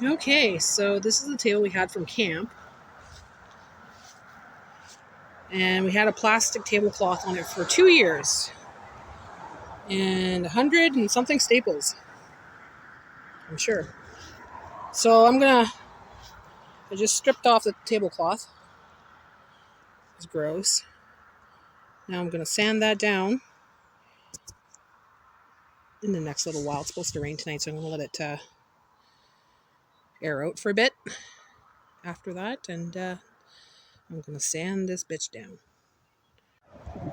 Okay, so this is the table we had from camp. And we had a plastic tablecloth on it for 2 years. And 100 and something staples, I'm sure. So I just stripped off the tablecloth. It's gross. Now I'm gonna sand that down in the next little while. It's supposed to rain tonight, so I'm gonna let it air out for a bit after that, and I'm gonna sand this bitch down.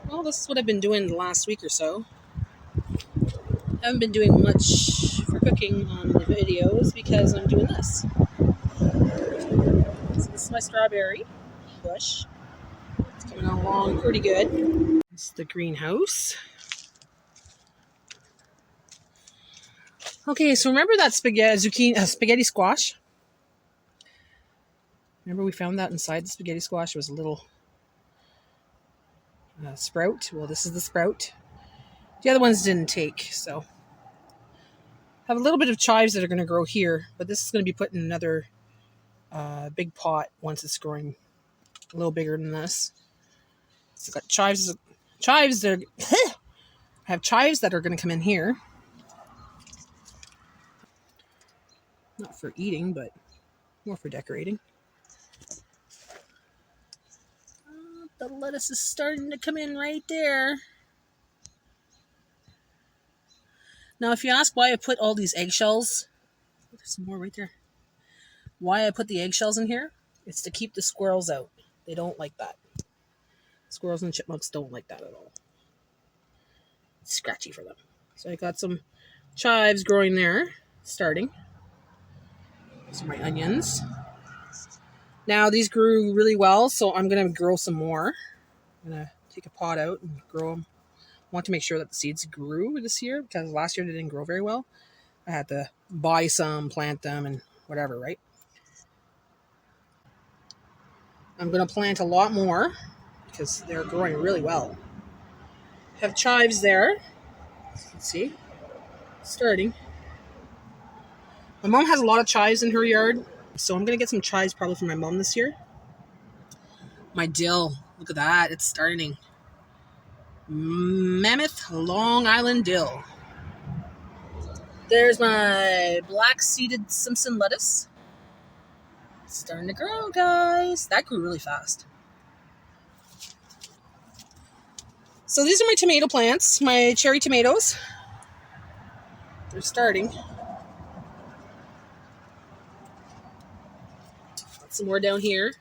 Well, this is what I've been doing the last week or so. I haven't been doing much for cooking on the videos because I'm doing this. So this is my strawberry bush. It's coming along pretty good. This is the greenhouse. Okay, so remember that spaghetti squash? Remember we found that inside the spaghetti squash? It was a little sprout. Well, this is the sprout. The other ones didn't take, so I have a little bit of chives that are going to grow here, but this is going to be put in another big pot once it's growing a little bigger than this. It's got chives that I have chives that are going to come in here. Not for eating, but more for decorating. The lettuce is starting to come in right there. Now, if you ask why I put all these eggshells, there's some more right there. Why I put the eggshells in here, it's to keep the squirrels out. They don't like that. Squirrels and chipmunks don't like that at all. It's scratchy for them. So I got some chives growing there, starting. These are my onions. Now these grew really well, so I'm going to grow some more. I'm going to take a pot out and grow them. I want to make sure that the seeds grew this year because last year they didn't grow very well. I had to buy some, plant them, and whatever, right? I'm going to plant a lot more because they're growing really well. Have chives there. Let's see. Starting. My mom has a lot of chives in her yard, so I'm going to get some chives probably for my mom this year. My dill. Look at that. It's starting. Mammoth Long Island dill. There's my black-seeded Simpson lettuce. It's starting to grow, guys. That grew really fast. So these are my tomato plants, my cherry tomatoes. They're starting. Got some more down here.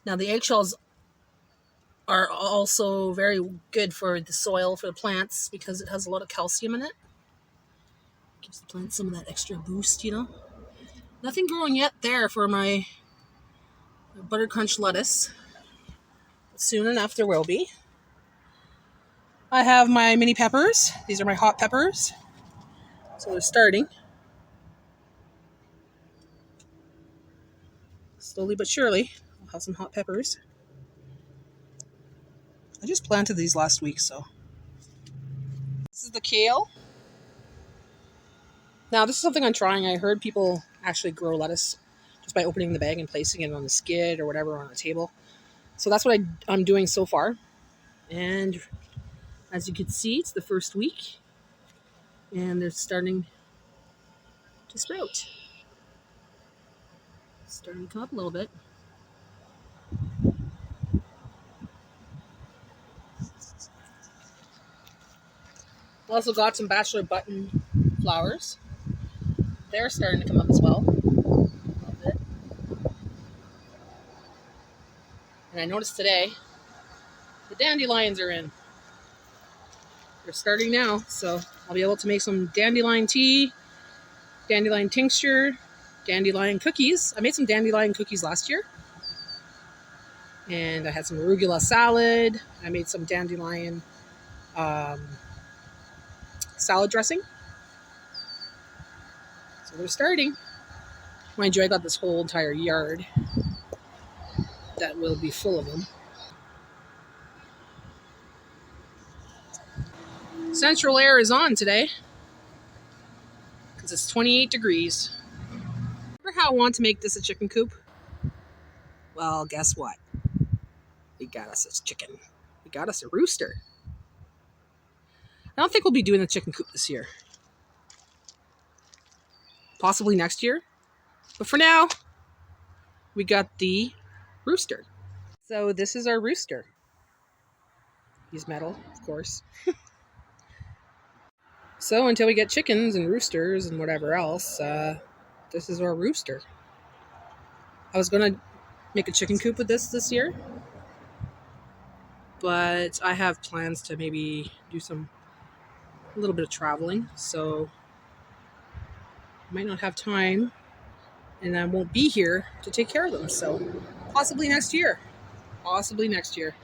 Now the eggshells are also very good for the soil, for the plants, because it has a lot of calcium in it. Gives the plants some of that extra boost, you know. Nothing growing yet there for my butter crunch lettuce. Soon enough there will be. I have my mini peppers. These are my hot peppers. So they're starting. Slowly but surely, I'll have some hot peppers. I just planted these last week, so. This is the kale. Now, this is something I'm trying. I heard people actually grow lettuce just by opening the bag and placing it on the skid or whatever on a table. So that's what I'm doing so far. And as you can see, it's the first week. And they're starting to sprout. Starting to come up a little bit. Also got some bachelor button flowers. They're starting to come up as well. A little bit. And I noticed today, the dandelions are in. They're starting now, so I'll be able to make some dandelion tea, dandelion tincture, dandelion cookies. I made some dandelion cookies last year. And I had some arugula salad. I made some dandelion salad dressing. So they're starting. Mind you, I got this whole entire yard that will be full of them. Central air is on today because it's 28 degrees. Remember how I want to make this a chicken coop? Well, guess what? We got us a chicken. We got us a rooster. I don't think we'll be doing the chicken coop this year. Possibly next year. But for now, we got the rooster. So this is our rooster. He's metal, of course. So until we get chickens and roosters and whatever else, this is our rooster. I was going to make a chicken coop with this year, but I have plans to maybe do a little bit of traveling, so I might not have time and I won't be here to take care of them. So possibly next year. Possibly next year.